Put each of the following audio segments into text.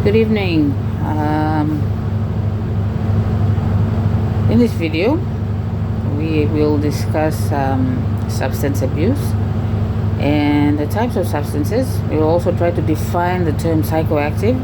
Good evening. In this video, we will discuss substance abuse and the types of substances. We will also try to define the term psychoactive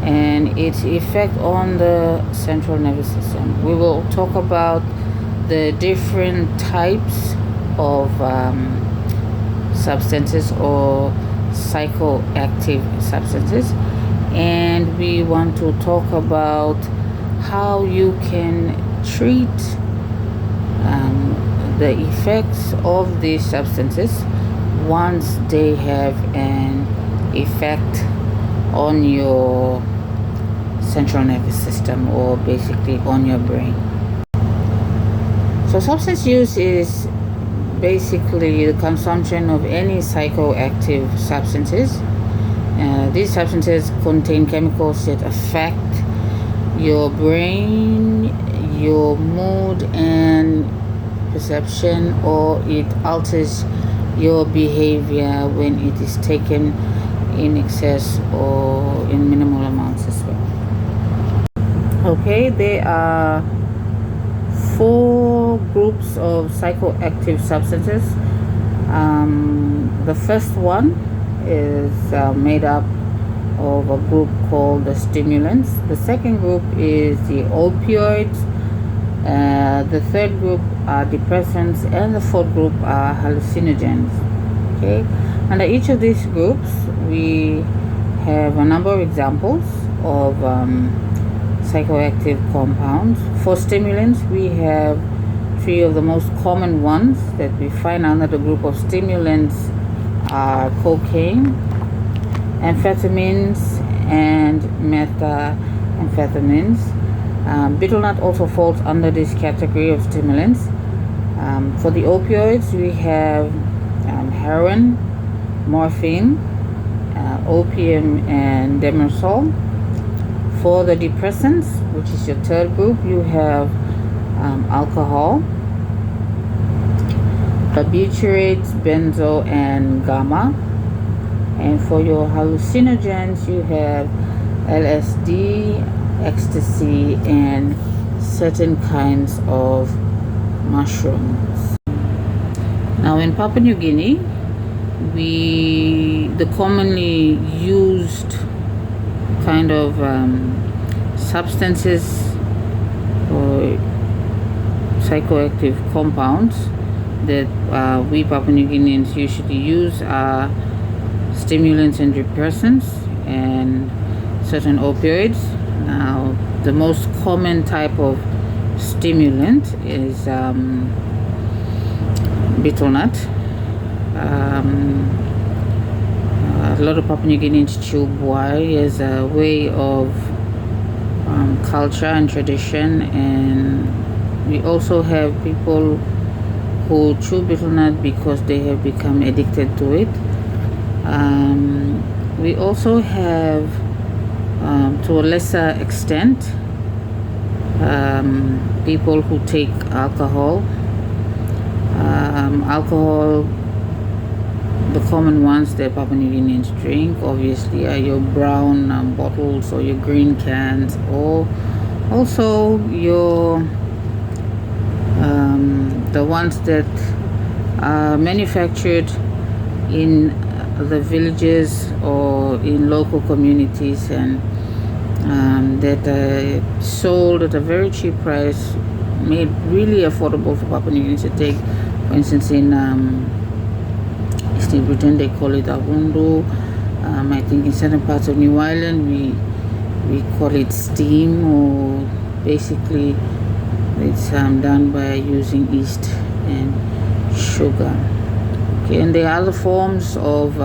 and its effect on the central nervous system. We will talk about the different types of substances or psychoactive substances, and we want to talk about how you can treat the effects of these substances once they have an effect on your central nervous system, or basically on your brain. So substance use is basically the consumption of any psychoactive substances. These substances contain chemicals that affect your brain, your mood and perception, or it alters your behavior when it is taken in excess or in minimal amounts as well. Okay, there are 4 groups of psychoactive substances. The first one is made up of a group called the stimulants. The second group is the opioids. The third group are depressants, and the fourth group are hallucinogens. Okay, under each of these groups we have a number of examples of psychoactive compounds. For stimulants, we have 3 of the most common ones that we find under the group of stimulants are cocaine, amphetamines, and methamphetamines. Betel nut also falls under this category of stimulants. For the opioids, we have heroin, morphine, opium, and demersol. For the depressants, which is your third group, you have alcohol, barbiturates, benzo, and gamma. And for your hallucinogens, you have LSD, ecstasy, and certain kinds of mushrooms. Now in Papua New Guinea, the commonly used kind of substances or psychoactive compounds that we Papua New Guineans usually use are stimulants and depressants and certain opioids. Now, the most common type of stimulant is betel nut. A lot of Papua New Guineans chew buai as a way of culture and tradition, and we also have people who chew betel nut because they have become addicted to it. We also have, to a lesser extent, people who take alcohol. The common ones that Papua New Guineans drink obviously are your brown bottles or your green cans, or also your the ones that are manufactured in the villages or in local communities, and that are sold at a very cheap price, made really affordable for Papua New Guineans to take. For instance, in Eastern Britain they call it avundu. I think in certain parts of New Ireland we call it steam, or basically it's done by using yeast and sugar. Okay, and there are other forms of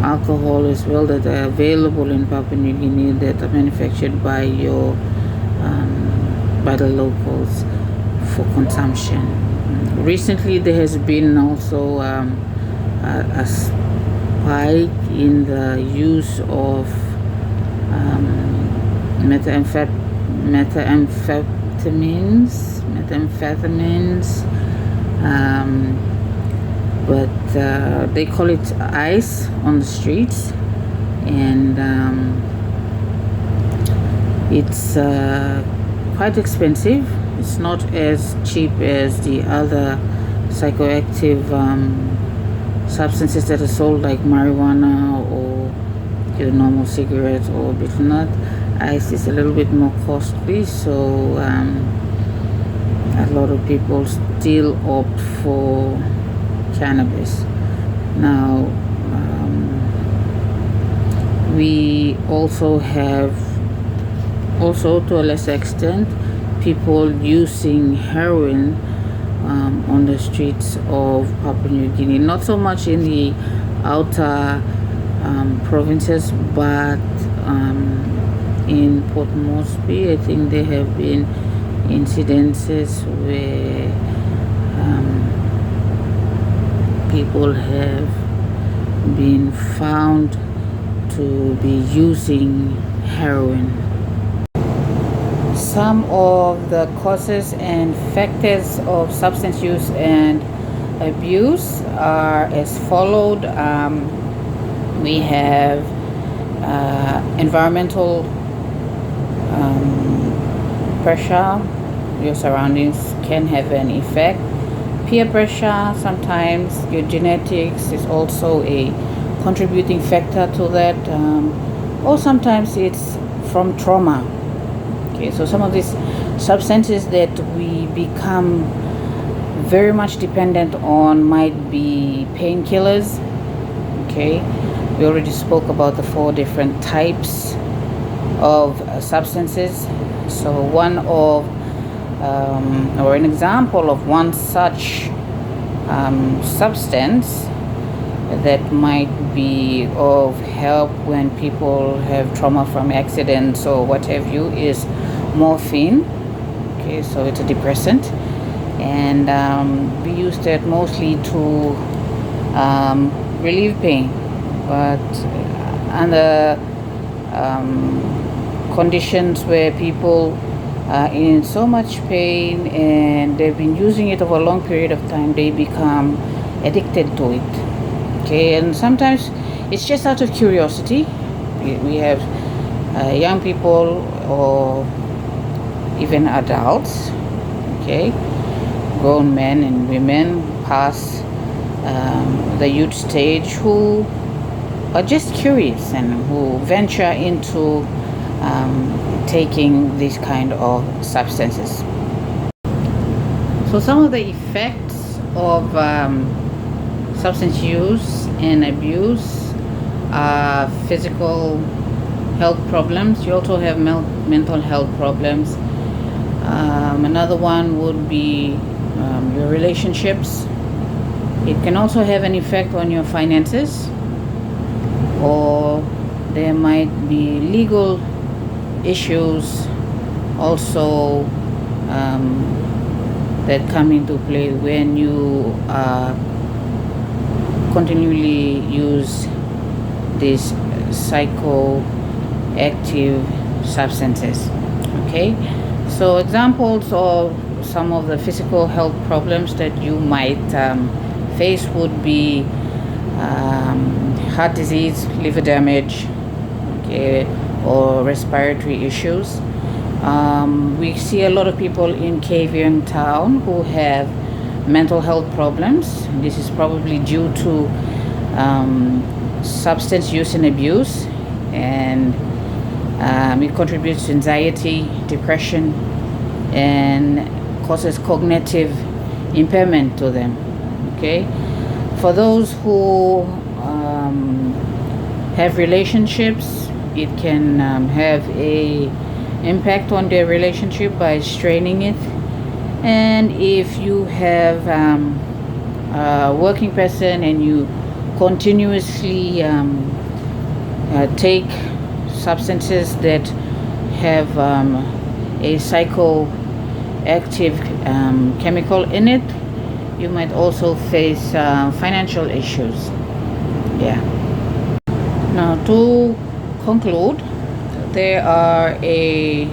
alcohol as well that are available in Papua New Guinea that are manufactured by by the locals for consumption. Recently, there has been also a spike in the use of methamphetamines, but they call it ice on the streets, and It's quite expensive. It's not as cheap as the other psychoactive substances that are sold, like marijuana or your normal cigarettes or bit nut. Ice is a little bit more costly, so a lot of people still opt for cannabis. Now, we also have, also to a lesser extent, people using heroin on the streets of Papua New Guinea. Not so much in the outer provinces, but in Port Moresby, I think there have been incidences where people have been found to be using heroin. Some of the causes and factors of substance use and abuse are as followed. We have environmental pressure. Your surroundings can have an effect. Peer pressure, sometimes your genetics is also a contributing factor to that, or sometimes it's from trauma. Okay, so some of these substances that we become very much dependent on might be painkillers. Okay, we already spoke about the 4 different types of substances. So one of or an example of one such substance that might be of help when people have trauma from accidents or what have you is morphine. Okay, so it's a depressant, and we use that mostly to relieve pain, but under conditions where people are in so much pain and they've been using it over a long period of time, they become addicted to it. Okay, and sometimes it's just out of curiosity. We have young people or even adults, okay, grown men and women past the youth stage, who are just curious and who venture into taking these kind of substances. So some of the effects of substance use and abuse are physical health problems. You also have mental health problems. Another one would be your relationships. It can also have an effect on your finances, or there might be legal issues also that come into play when you continually use these psychoactive substances. Okay, so examples of some of the physical health problems that you might face would be heart disease, liver damage, okay, or respiratory issues. We see a lot of people in KVN town who have mental health problems. This is probably due to substance use and abuse, and it contributes to anxiety, depression, and causes cognitive impairment to them. Okay, for those who have relationships, it can have a impact on their relationship by straining it. And if you have a working person and you continuously take substances that have a psychoactive chemical in it, you might also face financial issues. Yeah. Now, to conclude, there are a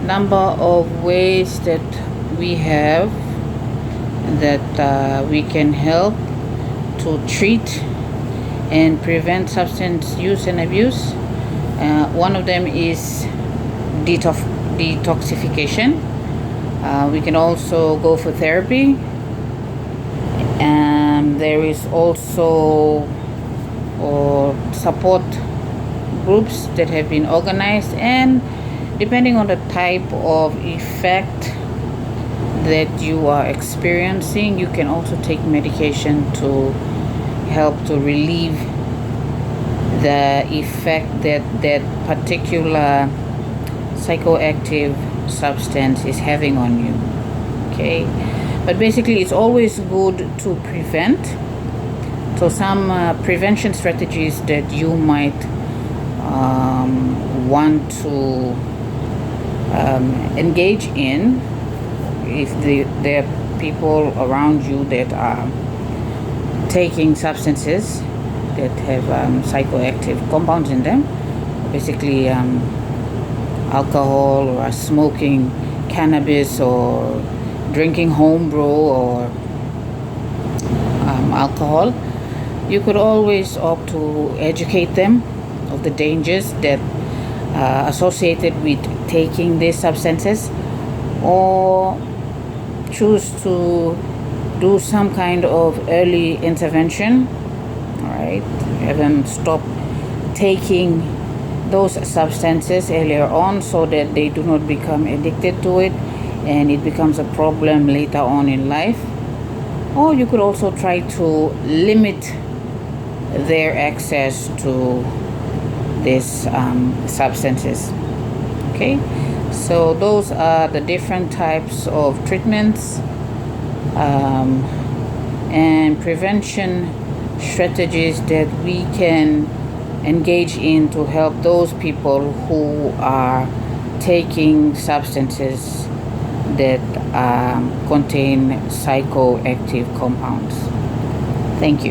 number of ways that we have that we can help to treat and prevent substance use and abuse. One of them is detoxification. We can also go for therapy, and there is also support groups that have been organized, and depending on the type of effect that you are experiencing, you can also take medication to help to relieve the effect that that particular psychoactive substance is having on you. Okay, but basically it's always good to prevent. So some prevention strategies that you might want to engage in, if there are people around you that are taking substances that have psychoactive compounds in them, basically alcohol, or smoking cannabis, or drinking homebrew, or alcohol, you could always opt to educate them of the dangers that associated with taking these substances, or choose to do some kind of early intervention. All right, have them stop taking those substances earlier on, so that they do not become addicted to it and it becomes a problem later on in life. Or you could also try to limit their access to these substances. Okay, so those are the different types of treatments and prevention strategies that we can engage in to help those people who are taking substances that contain psychoactive compounds. Thank you.